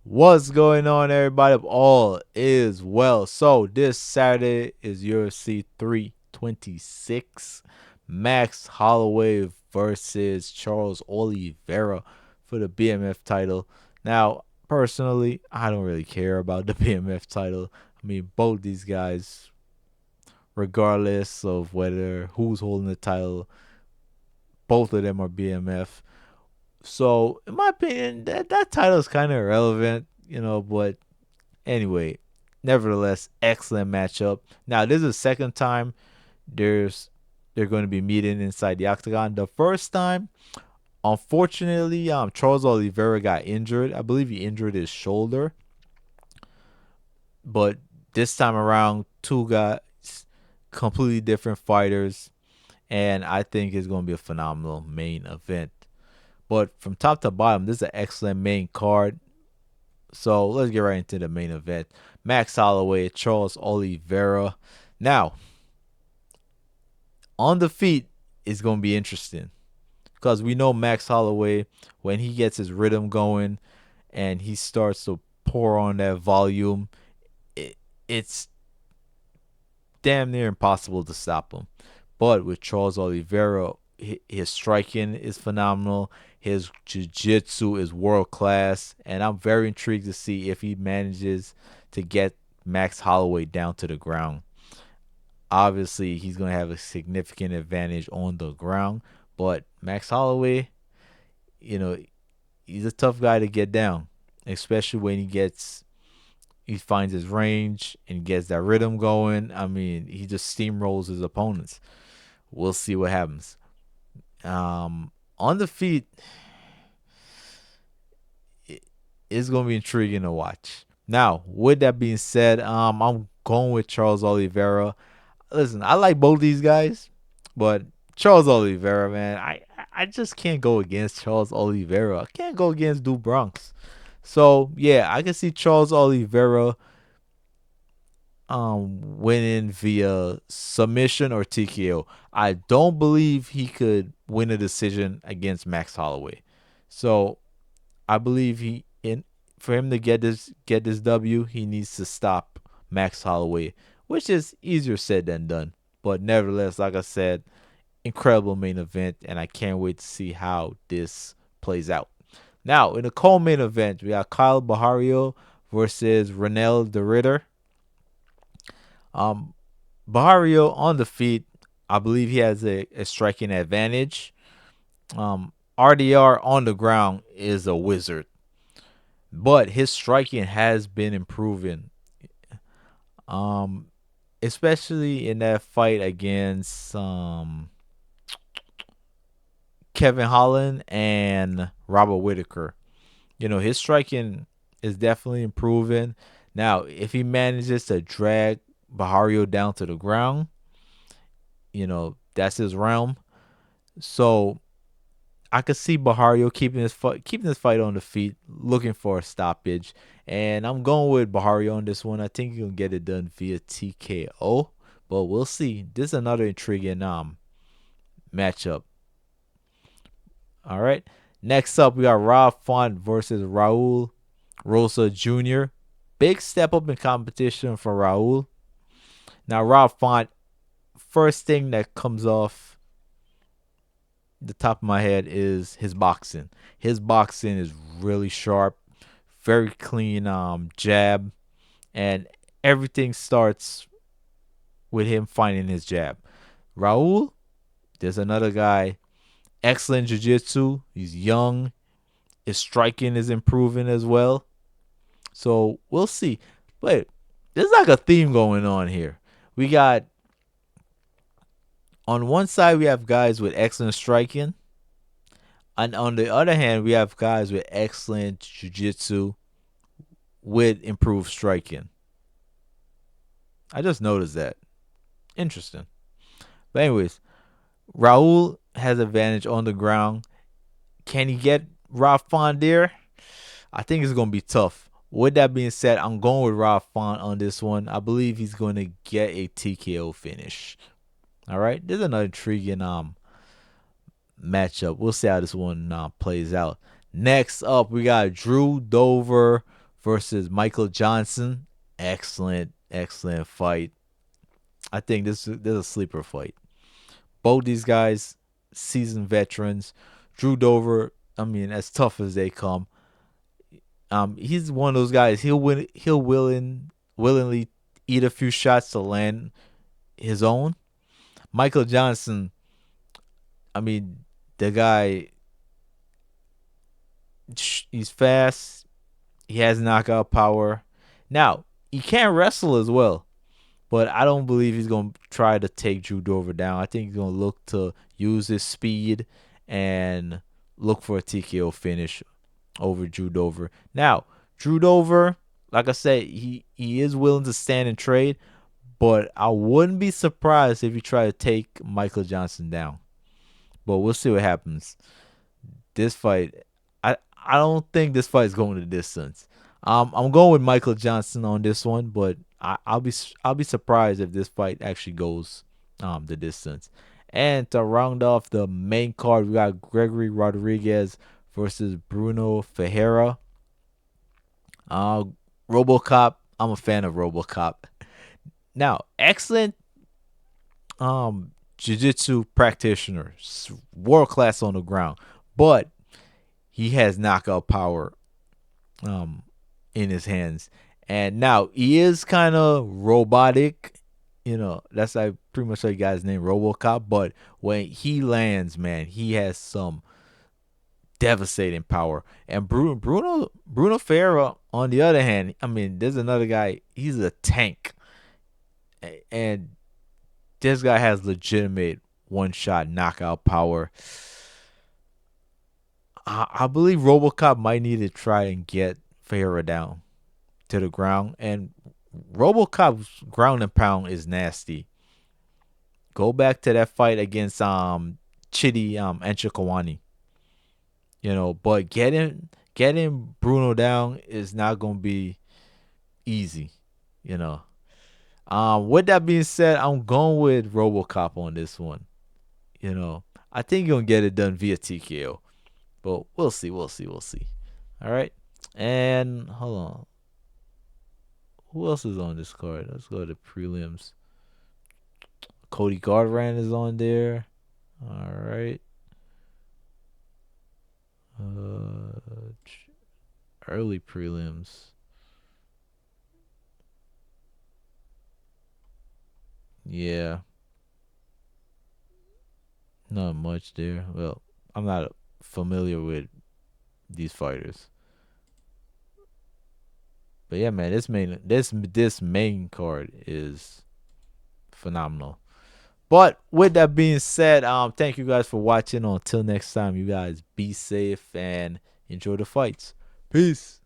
What's going on, everybody? All is well. So this Saturday is UFC 326. Max Holloway versus Charles Oliveira for the BMF title. Now, personally, I don't really care about the BMF title. I mean, both these guys, regardless of whether who's holding the title, both of them are BMF. So, in my opinion, that title is kind of irrelevant, but anyway, nevertheless, excellent matchup. Now, this is the second time there's they're going to be meeting inside the octagon. The first time, unfortunately, Charles Oliveira got injured. I believe he injured his shoulder. But this time around, two guys, completely different fighters, and I think it's going to be a phenomenal main event. But from top to bottom, this is an excellent main card. So let's get right into the main event. Max Holloway, Charles Oliveira. Now, on the feet is going to be interesting because we know Max Holloway, when he gets his rhythm going and he starts to pour on that volume, it's damn near impossible to stop him. But with Charles Oliveira, his striking is phenomenal. His jiu-jitsu is world class, and I'm very intrigued to see if he manages to get Max Holloway down to the ground. Obviously, he's going to have a significant advantage on the ground, but Max Holloway, you know, he's a tough guy to get down, especially when he finds his range and gets that rhythm going. I mean, he just steamrolls his opponents. We'll see what happens. On the feet, it's going to be intriguing to watch. Now, with that being said, I'm going with Charles Oliveira. Listen, I like both these guys, but Charles Oliveira, man, I just can't go against Charles Oliveira. I can't go against Duke Bronx. So yeah, I can see Charles Oliveira winning via submission or TKO. I don't believe he could win a decision against Max Holloway. So I believe for him to get this W, he needs to stop Max Holloway, which is easier said than done. But nevertheless, like I said, incredible main event, and I can't wait to see how this plays out. Now, in the co-main event, we got Kyle Bahario versus Renel de Ritter. Um, Bahario on the feet, I believe he has a striking advantage. RDR on the ground is a wizard, but his striking has been improving. Especially in that fight against Kevin Holland and Robert Whitaker. His striking is definitely improving. Now, if he manages to drag Bahario down to the ground, that's his realm. So I could see Bahario keeping this fight on the feet, looking for a stoppage. And I'm going with Bahario on this one. I think he'll get it done via TKO, but we'll see. This is another intriguing matchup. All right. Next up, we got Rob Font versus Raul Rosa Jr. Big step up in competition for Raul. Now, Rob Font, first thing that comes off the top of my head is his boxing. His boxing is really sharp, very clean jab, and everything starts with him finding his jab. Raul, there's another guy, excellent jiu-jitsu. He's young. His striking is improving as well. So we'll see. But there's like a theme going on here. We got, on one side, we have guys with excellent striking. And on the other hand, we have guys with excellent jiu-jitsu with improved striking. I just noticed that. Interesting. But anyways, Raul has advantage on the ground. Can he get Rob Font there? I think it's going to be tough. With that being said, I'm going with Rob Font on this one. I believe he's going to get a TKO finish. All right. There's another intriguing matchup. We'll see how this one plays out. Next up, we got Drew Dover versus Michael Johnson. Excellent, excellent fight. I think this is a sleeper fight. Both these guys, seasoned veterans. Drew Dover, I mean, as tough as they come. He's one of those guys. Willingly eat a few shots to land his own. Michael Johnson, I mean, the guy, he's fast. He has knockout power. Now he can wrestle as well, but I don't believe he's gonna try to take Drew Dover down. I think he's gonna look to use his speed and look for a TKO finish over Drew Dover. Now, Drew Dover, like I said, he is willing to stand and trade, but I wouldn't be surprised if he tried to take Michael Johnson down. But we'll see what happens. This fight, I don't think this fight is going the distance. I'm going with Michael Johnson on this one, but I'll be surprised if this fight actually goes the distance. And to round off the main card, we got Gregory Rodriguez versus Bruno Ferreira. Uh, RoboCop. I'm a fan of RoboCop. Now, excellent jiu-jitsu practitioner, world class on the ground, but he has knockout power um in his hands. And now he is kind of robotic. That's like pretty much like guy's name, RoboCop. But when he lands, man, he has some devastating power. And Bruno Ferreira, on the other hand, I mean, there's another guy. He's a tank, and this guy has legitimate one shot knockout power. I believe RoboCop might need to try and get Ferreira down to the ground, and RoboCop's ground and pound is nasty. Go back to that fight against Chidi Enchikawani. But getting Bruno down is not gonna be easy. You know. With that being said, I'm going with RoboCop on this one. I think you're gonna get it done via TKO, but we'll see, we'll see. All right, and hold on, who else is on this card? Let's go to prelims. Cody Garbrandt is on there. All right. Early prelims. Yeah, not much there. Well, I'm not familiar with these fighters, but yeah, man, this main card is phenomenal. But with that being said, thank you guys for watching. Until next time, you guys be safe and enjoy the fights. Peace.